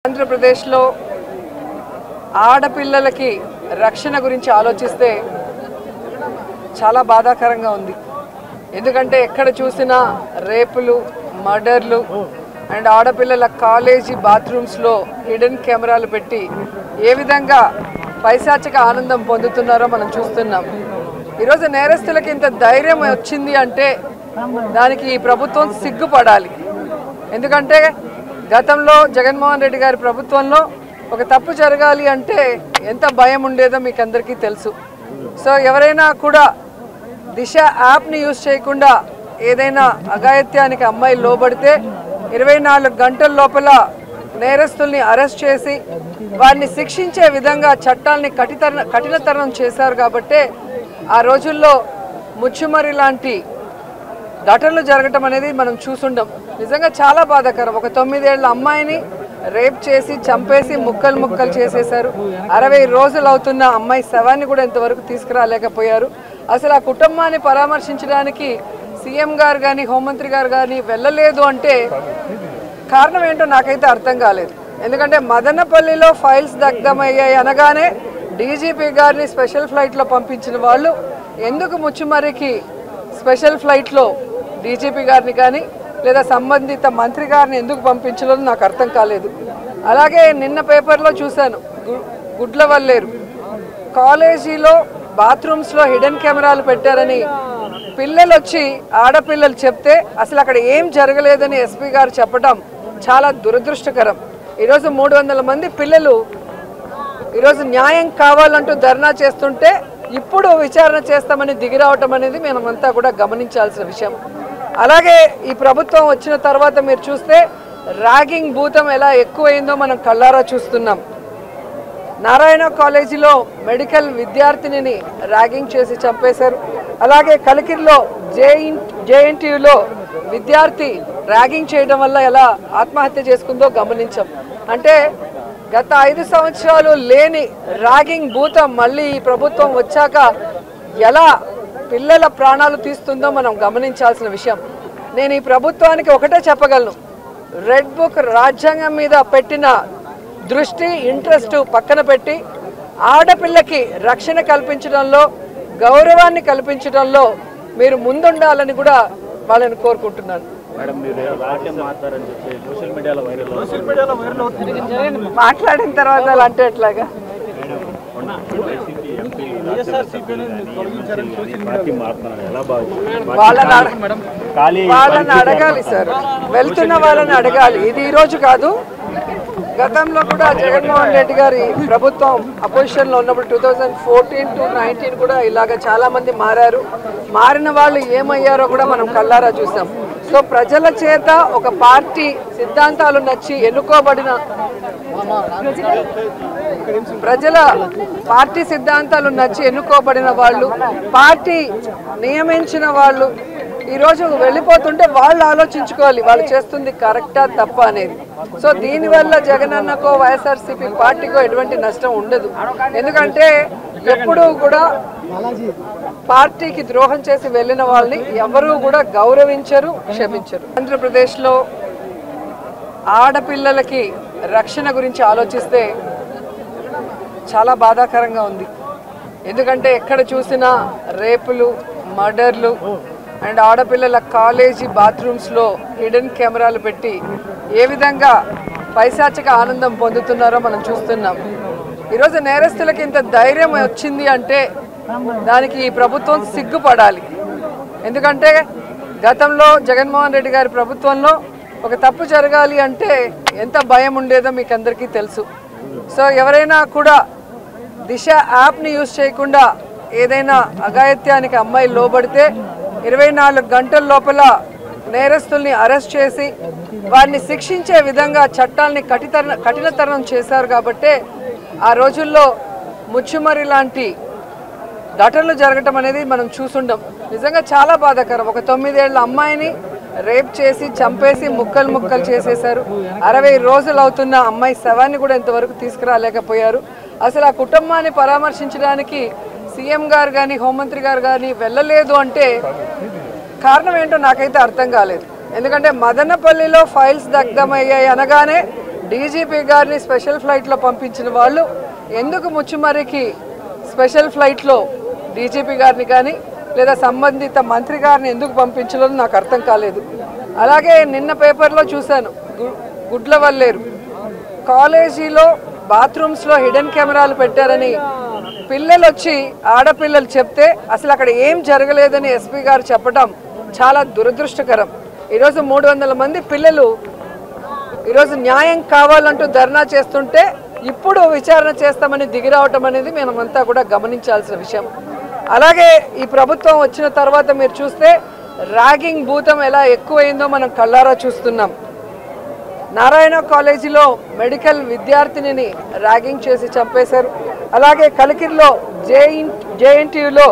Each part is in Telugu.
ఆంధ్రప్రదేశ్లో ఆడపిల్లలకి రక్షణ గురించి ఆలోచిస్తే చాలా బాధాకరంగా ఉంది. ఎందుకంటే ఎక్కడ చూసినా రేపులు, మర్డర్లు అండ్ ఆడపిల్లల కాలేజీ బాత్రూమ్స్లో హిడెన్ కెమెరాలు పెట్టి ఏ విధంగా పైశాచిక ఆనందం పొందుతున్నారో మనం చూస్తున్నాం. ఈరోజు నేరస్తులకి ఇంత ధైర్యం వచ్చింది అంటే దానికి ఈ ప్రభుత్వం సిగ్గుపడాలి. ఎందుకంటే గతంలో జగన్మోహన్ రెడ్డి గారి ప్రభుత్వంలో ఒక తప్పు జరగాలి అంటే ఎంత భయం ఉండేదో మీకు అందరికీ తెలుసు. సో ఎవరైనా కూడా దిశ యాప్ని యూజ్ చేయకుండా ఏదైనా అఘాయిత్యానికి అమ్మాయిలు లోబడితే 24 గంటల లోపల నేరస్తుల్ని అరెస్ట్ చేసి వారిని శిక్షించే విధంగా చట్టాలని కఠినతరం చేశారు. కాబట్టి ఆ రోజుల్లో ముచ్చుమరి లాంటి ఘటనలు జరగటం అనేది మనం చూసుండం. నిజంగా చాలా బాధాకరం. ఒక 9 ఏళ్ల అమ్మాయిని రేప్ చేసి చంపేసి ముక్కలు చేసేశారు. 60 రోజులు అవుతున్న అమ్మాయి శవాన్ని కూడా ఇంతవరకు తీసుకురాలేకపోయారు. అసలు ఆ కుటుంబాన్ని పరామర్శించడానికి సీఎం గారు కానీ హోంమంత్రి గారు కానీ వెళ్ళలేదు అంటే కారణం ఏంటో నాకైతే అర్థం కాలేదు. ఎందుకంటే మదనపల్లిలో ఫైల్స్ దగ్ధమయ్యాయి అనగానే డీజీపీ గారిని స్పెషల్ ఫ్లైట్లో పంపించిన వాళ్ళు ఎందుకు ముచ్చుమరికి స్పెషల్ ఫ్లైట్లో డీజీపీ గారిని కానీ లేదా సంబంధిత మంత్రి గారిని ఎందుకు పంపించలేదో నాకు అర్థం కాలేదు. అలాగే నిన్న పేపర్లో చూశాను, గుడ్లవల్లేరు కాలేజీలో బాత్రూమ్స్లో హిడెన్ కెమెరాలు పెట్టారని పిల్లలు వచ్చి ఆడపిల్లలు చెప్తే అసలు అక్కడ ఏం జరగలేదని ఎస్పీ గారు చెప్పడం చాలా దురదృష్టకరం. ఈరోజు 300 మంది పిల్లలు ఈరోజు న్యాయం కావాలంటూ ధర్నా చేస్తుంటే ఇప్పుడు విచారణ చేస్తామని దిగిరావటం అనేది మనమంతా కూడా గమనించాల్సిన విషయం. అలాగే ఈ ప్రభుత్వం వచ్చిన తర్వాత మీరు చూస్తే ర్యాగింగ్ భూతం ఎలా ఎక్కువైందో మనం కళ్ళారా చూస్తున్నాం. నారాయణ కాలేజీలో మెడికల్ విద్యార్థినిని ర్యాగింగ్ చేసి చంపేశారు. అలాగే కలికిరిలో జేఎన్టీయూలో విద్యార్థి ర్యాగింగ్ చేయడం వల్ల ఎలా ఆత్మహత్య చేసుకుందో గమనించాం. అంటే గత 5 సంవత్సరాలు లేని ర్యాగింగ్ భూతం మళ్ళీ ఈ ప్రభుత్వం వచ్చాక ఎలా పిల్లల ప్రాణాలు తీస్తుందో మనం గమనించాల్సిన విషయం. నేను ఈ ప్రభుత్వానికి ఒకటే చెప్పగలను, రెడ్ బుక్ రాజ్యాంగం మీద పెట్టిన దృష్టి ఇంట్రెస్ట్ పక్కన పెట్టి ఆడపిల్లకి రక్షణ కల్పించడంలో గౌరవాన్ని కల్పించడంలో మీరు ముందుండాలని కూడా వాళ్ళని కోరుకుంటున్నాను. మాట్లాడిన తర్వాత అలా అంటే ఎట్లాగా వాళ్ళని అడగాలి సార్, వెళ్తున్న వాళ్ళని అడగాలి. ఇది ఈరోజు కాదు, గతంలో కూడా జగన్మోహన్ రెడ్డి గారి ప్రభుత్వం అపోజిషన్లో ఉన్నప్పుడు 2014 to 19 కూడా ఇలాగ చాలా మంది మారారు. మారిన వాళ్ళు ఏమయ్యారో కూడా మనం కళ్ళారా చూసాం. సో ప్రజల చేత ఒక పార్టీ సిద్ధాంతాలు నచ్చి ఎన్నుకోబడిన పార్టీ సిద్ధాంతాలు నచ్చి ఎన్నుకోబడిన వాళ్ళు, పార్టీ నియమించిన వాళ్ళు ఈరోజు వెళ్ళిపోతుంటే వాళ్ళు ఆలోచించుకోవాలి వాళ్ళు చేస్తుంది కరెక్టా తప్ప అనేది. సో దీనివల్ల జగనన్నకో వైఎస్ఆర్సీపీ పార్టీకో ఎటువంటి నష్టం ఉండదు. ఎందుకంటే ఎప్పుడూ కూడా పార్టీకి ద్రోహం చేసి వెళ్ళిన వాళ్ళని ఎవరూ కూడా గౌరవించరు, క్షమించరు. ఆంధ్రప్రదేశ్లో ఆడపిల్లలకి రక్షణ గురించి ఆలోచిస్తే చాలా బాధాకరంగా ఉంది. ఎందుకంటే ఎక్కడ చూసినా రేపులు, మర్డర్లు అండ్ ఆడపిల్లల కాలేజీ బాత్రూమ్స్లో హిడెన్ కెమెరాలు పెట్టి ఏ విధంగా పైశాచిక ఆనందం పొందుతున్నారో మనం చూస్తున్నాం. ఈరోజు నేరస్తులకి ఇంత ధైర్యం వచ్చింది అంటే దానికి ఈ ప్రభుత్వం సిగ్గుపడాలి. ఎందుకంటే గతంలో జగన్మోహన్ రెడ్డి గారి ప్రభుత్వంలో ఒక తప్పు జరగాలి అంటే ఎంత భయం ఉండేదో మీకు అందరికీ తెలుసు. సో ఎవరైనా కూడా దిశ యాప్ని యూజ్ చేయకుండా ఏదైనా అఘాయిత్యానికి అమ్మాయిలు లోబడితే 24 గంటల లోపల నేరస్తుల్ని అరెస్ట్ చేసి వారిని శిక్షించే విధంగా చట్టాలని కఠినతరం చేశారు. కాబట్టి ఆ రోజుల్లో ముచ్చుమరి లాంటి ఘటనలు జరగటం అనేది మనం చూసుండం. నిజంగా చాలా బాధాకరం. ఒక 9 ఏళ్ల అమ్మాయిని రేప్ చేసి చంపేసి ముక్కలు చేసేశారు. 60 రోజులు అవుతున్న అమ్మాయి శవాన్ని కూడా ఇంతవరకు తీసుకురాలేకపోయారు. అసలు ఆ కుటుంబాన్ని పరామర్శించడానికి సీఎం గారు కానీ హోంమంత్రి గారు కానీ వెళ్ళలేదు అంటే కారణం ఏంటో నాకైతే అర్థం కాలేదు. ఎందుకంటే మదనపల్లిలో ఫైల్స్ దగ్ధమయ్యాయి అనగానే డీజీపీ గారిని స్పెషల్ ఫ్లైట్లో పంపించిన వాళ్ళు ఎందుకు ముచ్చుమర్రికి స్పెషల్ ఫ్లైట్లో డీజీపీ గారిని కానీ లేదా సంబంధిత మంత్రి గారిని ఎందుకు పంపించలేదో నాకు అర్థం కాలేదు. అలాగే నిన్న పేపర్లో చూశాను, గుడ్లవల్లేరు కాలేజీలో బాత్రూమ్స్లో హిడెన్ కెమెరాలు పెట్టారని పిల్లలు వచ్చి ఆడపిల్లలు చెప్తే అసలు అక్కడ ఏం జరగలేదని ఎస్పీ గారు చెప్పడం చాలా దురదృష్టకరం. ఈరోజు 300 మంది పిల్లలు ఈరోజు న్యాయం కావాలంటూ ధర్నా చేస్తుంటే ఇప్పుడు విచారణ చేస్తామని దిగిరావటం అనేది మనమంతా కూడా గమనించాల్సిన విషయం. అలాగే ఈ ప్రభుత్వం వచ్చిన తర్వాత మీరు చూస్తే ర్యాగింగ్ భూతం ఎలా ఎక్కువైందో మనం కళ్ళారా చూస్తున్నాం. నారాయణ కాలేజీలో మెడికల్ విద్యార్థినిని ర్యాగింగ్ చేసి చంపేశారు. అలాగే కలికిరిలో జేఎన్టీయూలో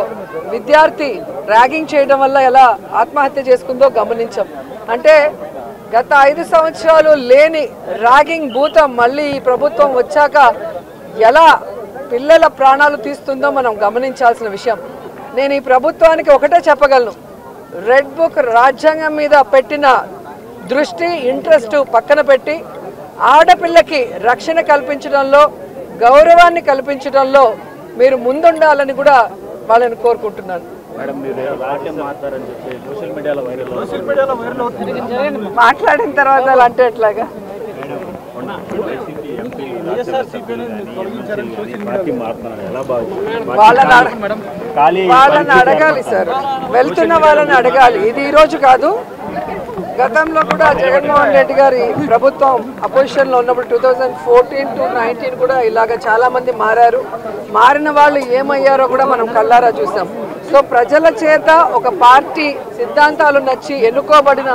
విద్యార్థి ర్యాగింగ్ చేయడం వల్ల ఎలా ఆత్మహత్య చేసుకుందో గమనించాం. అంటే గత 5 సంవత్సరాలు లేని ర్యాగింగ్ భూతం మళ్ళీ ఈ ప్రభుత్వం వచ్చాక ఎలా పిల్లల ప్రాణాలు తీస్తుందో మనం గమనించాల్సిన విషయం. నేను ఈ ప్రభుత్వానికి ఒకటే చెప్పగలను, రెడ్ బుక్ రాజ్యాంగం మీద పెట్టిన దృష్టి ఇంట్రెస్ట్ పక్కన పెట్టి ఆడపిల్లకి రక్షణ కల్పించడంలో గౌరవాన్ని కల్పించడంలో మీరు ముందుండాలని కూడా వాళ్ళని కోరుకుంటున్నాను. మాట్లాడిన తర్వాత అలా అంటే ఎట్లాగా? వాళ్ళని అడగాలి సార్, వెళ్తున్న వాళ్ళని అడగాలి. ఇది ఈరోజు కాదు, గతంలో కూడా జగన్మోహన్ రెడ్డి గారి ప్రభుత్వం అపోజిషన్లో ఉన్నప్పుడు 2014 to 19 కూడా ఇలాగ చాలా మంది మారారు. మారిన వాళ్ళు ఏమయ్యారో కూడా మనం కళ్ళారా చూసాం. సో ప్రజల చేత ఒక పార్టీ సిద్ధాంతాలు నచ్చి ఎన్నుకోబడిన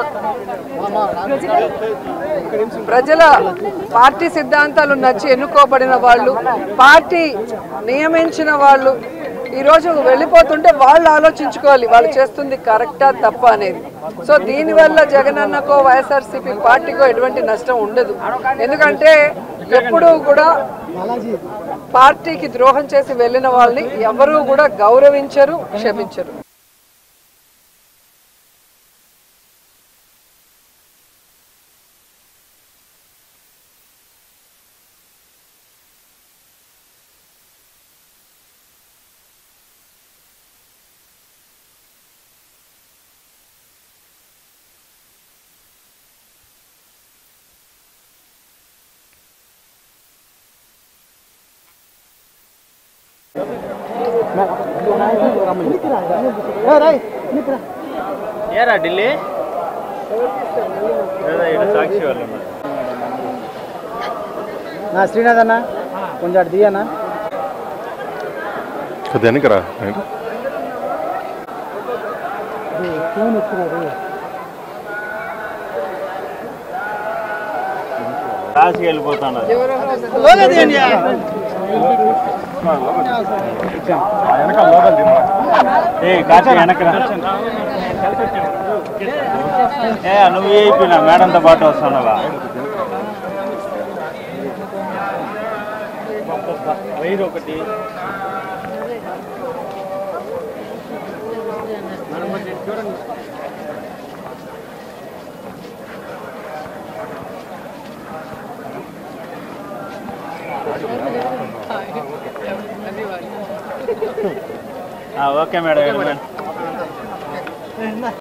పార్టీ సిద్ధాంతాలు నచ్చి ఎన్నుకోబడిన వాళ్ళు, పార్టీ నియమించిన వాళ్ళు ఈరోజు వెళ్ళిపోతుంటే వాళ్ళు ఆలోచించుకోవాలి వాళ్ళు చేస్తుంది కరెక్టా తప్ప అనేది. సో దీనివల్ల జగనన్నకో వైఎస్ఆర్సీపీ పార్టీకో ఎటువంటి నష్టం ఉండదు. ఎందుకంటే ఎప్పుడూ కూడా పార్టీకి ద్రోహం చేసి వెళ్ళిన వాళ్ళని ఎవరూ కూడా గౌరవించరు, క్షమించరు. ఏరా ఢిల్లీ సాక్షి వాళ్ళు నా శ్రీనాథ్ అన్న కొంచెం అటు దిగన్నా వెనకరా ఫోన్ ఎత్తున్నారు కాశీ వెళ్ళిపోతున్నారు. నువ్వు అయిపోయినా మేడంతో పాటు వస్తున్నావా? వైరు ఒకటి చూడండి. Okay madam.